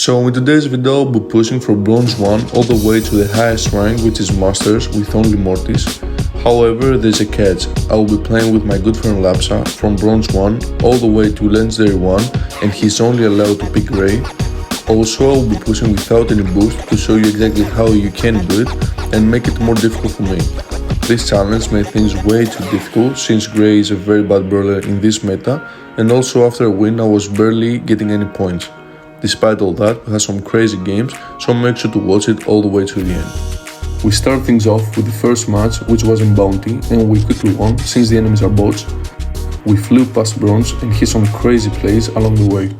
So in today's video I'll be pushing from bronze 1 all the way to the highest rank, which is masters, with only Mortis. However, there's a catch. I will be playing with my good friend Lapsa from bronze 1 all the way to legendary 1, and he's only allowed to pick Grey. Also, I will be pushing without any boost to show you exactly how you can do it and make it more difficult for me. This challenge made things way too difficult since Grey is a very bad brawler in this meta, and also after a win I was barely getting any points. Despite all that, we had some crazy games, so make sure to watch it all the way to the end. We start things off with the first match, which was in Bounty, and we quickly won since the enemies are bots. We flew past bronze and hit some crazy plays along the way.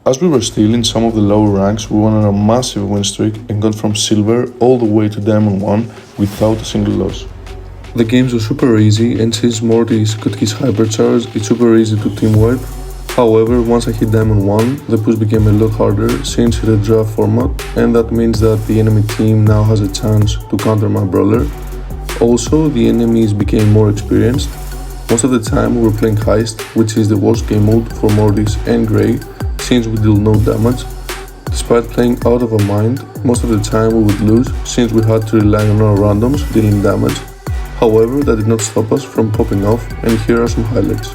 As we were still in some of the lower ranks, we went on a massive win streak and got from silver all the way to diamond 1 without a single loss. The games were super easy, and since Mortis got his hypercharge, it's super easy to team wipe. However, once I hit diamond 1, the push became a lot harder since it's a draft format, and that means that the enemy team now has a chance to counter my brawler. Also, the enemies became more experienced. Most of the time we were playing heist, which is the worst game mode for Mortis and Grey, since we deal no damage. Despite playing out of our mind, most of the time we would lose since we had to rely on our randoms dealing damage. However, that did not stop us from popping off, and here are some highlights.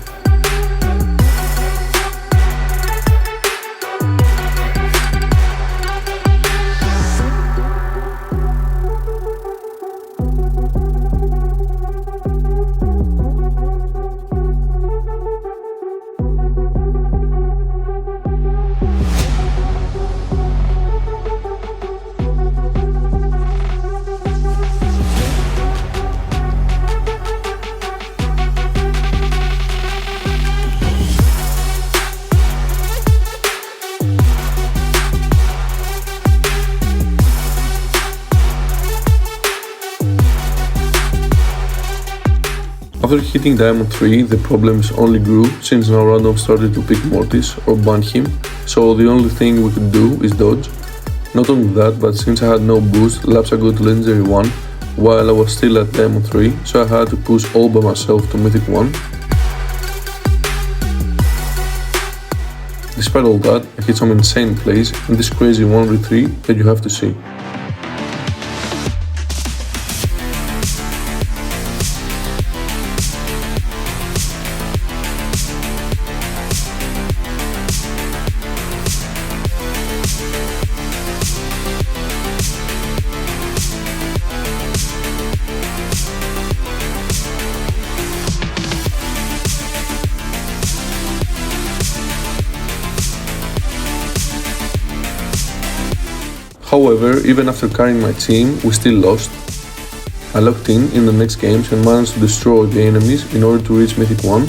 After hitting diamond 3, the problems only grew since now random started to pick Mortis or ban him, so the only thing we could do is dodge. Not only that, but since I had no boost, Lapsa got to legendary 1 while I was still at diamond 3, so I had to push all by myself to mythic 1. Despite all that, I hit some insane plays and this crazy 1v3 that you have to see. However, even after carrying my team, we still lost. I locked in the next games and managed to destroy the enemies in order to reach mythic 1.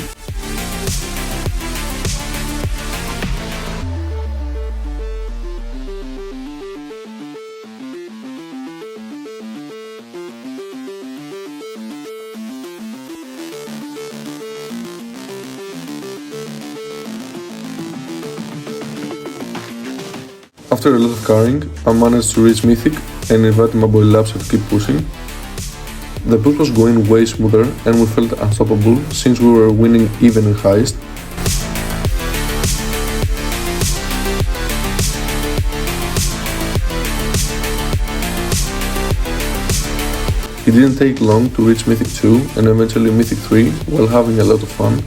After a lot of carrying, I managed to reach mythic and invited my boy Lapsa to keep pushing. The push was going way smoother and we felt unstoppable since we were winning even in heist. It didn't take long to reach Mythic 2 and eventually Mythic 3 while having a lot of fun.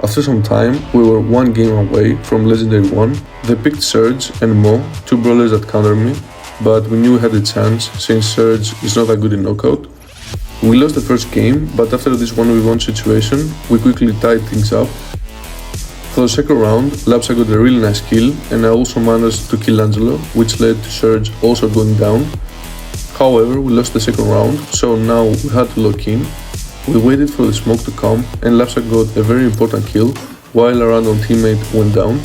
After some time, we were one game away from Legendary 1. They picked Surge and Mo, two brawlers that countered me, but we knew we had a chance since Surge is not that good in knockout. We lost the first game, but after this 1v1 situation, we quickly tied things up. For the second round, Lapsa got a really nice kill, and I also managed to kill Angelo, which led to Surge also going down. However, we lost the second round, so now we had to lock in. We waited for the smoke to come, and Lapsa got a very important kill, while a random teammate went down.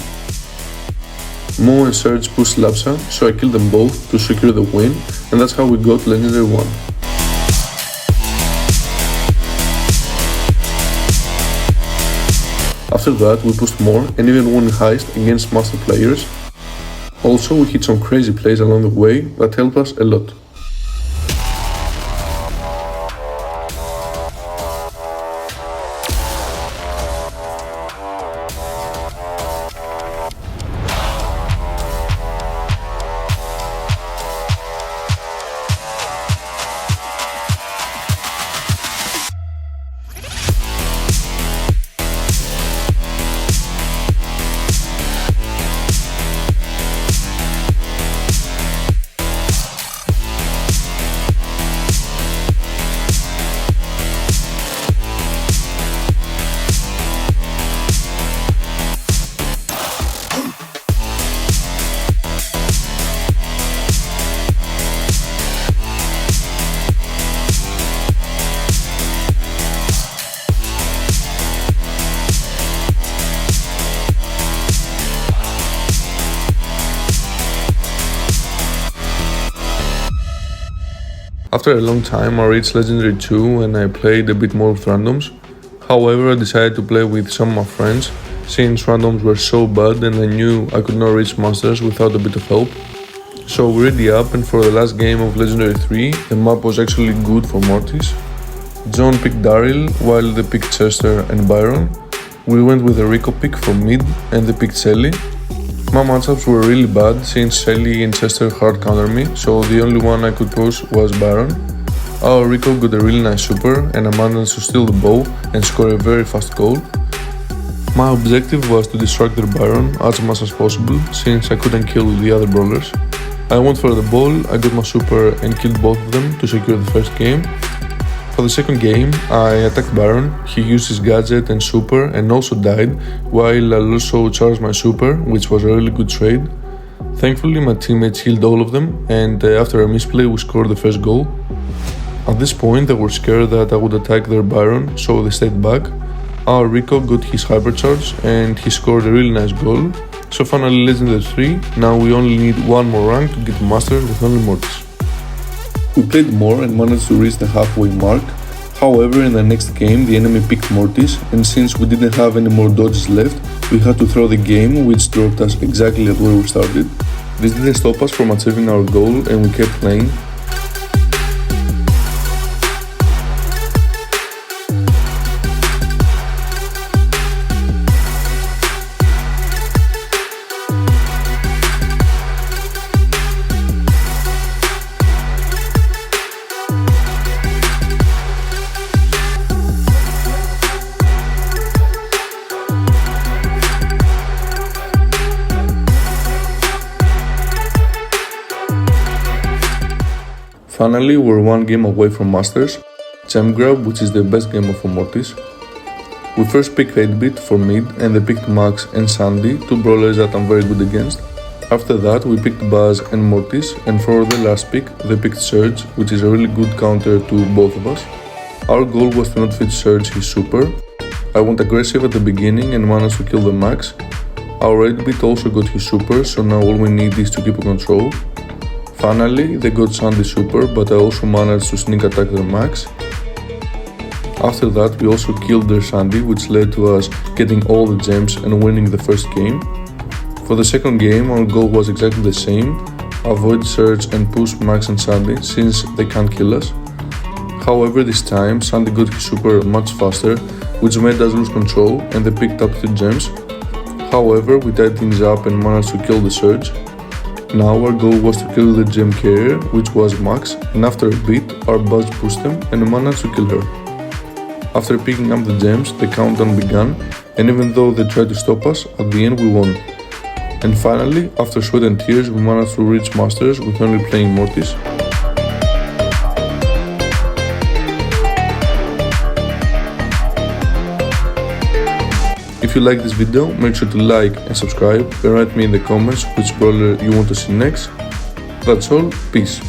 Mo and Surge pushed Lapsa, so I killed them both to secure the win, and that's how we got Legendary 1. After that, we pushed more and even won Heist against master players. Also, we hit some crazy plays along the way that helped us a lot. After a long time I reached Legendary 2 and I played a bit more with randoms. However, I decided to play with some of my friends since randoms were so bad and I knew I could not reach Masters without a bit of help. So we ready up, and for the last game of Legendary 3 the map was actually good for Mortis. John picked Daryl while they picked Chester and Byron. We went with a Rico pick for mid and they picked Shelly. My matchups were really bad since Shelly and Chester hard countered me, so the only one I could push was Byron. Our Rico got a really nice super and I managed to steal the bow and score a very fast goal. My objective was to distract their Byron as much as possible since I couldn't kill the other brawlers. I went for the ball, I got my super and killed both of them to secure the first game. For the second game, I attacked Baron, he used his gadget and super and also died, while I also charged my super, which was a really good trade. Thankfully my teammates healed all of them, and after a misplay we scored the first goal. At this point they were scared that I would attack their Baron, so they stayed back. Our Rico got his hypercharge and he scored a really nice goal. So finally Legendary 3, now we only need one more rank to get Master with only Mortis. We played more and managed to reach the halfway mark. However, in the next game the enemy picked Mortis, and since we didn't have any more dodges left, we had to throw the game, which dropped us exactly at where we started. This didn't stop us from achieving our goal and we kept playing. Finally, we're one game away from Masters, Gem Grab, which is the best game for Mortis. We first picked 8-bit for mid and they picked Max and Sandy, two brawlers that I'm very good against. After that we picked Buzz and Mortis, and for the last pick they picked Surge, which is a really good counter to both of us. Our goal was to not feed Surge his super. I went aggressive at the beginning and managed to kill the Max. Our 8-bit also got his super, so now all we need is to keep control. Finally, they got Sandy's super, but I also managed to sneak attack their Max. After that, we also killed their Sandy, which led to us getting all the gems and winning the first game. For the second game, our goal was exactly the same: avoid Surge and push Max and Sandy since they can't kill us. However, this time, Sandy got his super much faster, which made us lose control and they picked up 3 gems. However, we tied things up and managed to kill the Surge. Now our goal was to kill the gem carrier, which was Max, and after a bit our Buzz pushed them and managed to kill her. After picking up the gems, the countdown began, and even though they tried to stop us, at the end we won. And finally, after sweat and tears, we managed to reach Masters with only playing Mortis. If you like this video, make sure to like and subscribe and write me in the comments which brawler you want to see next. That's all, peace.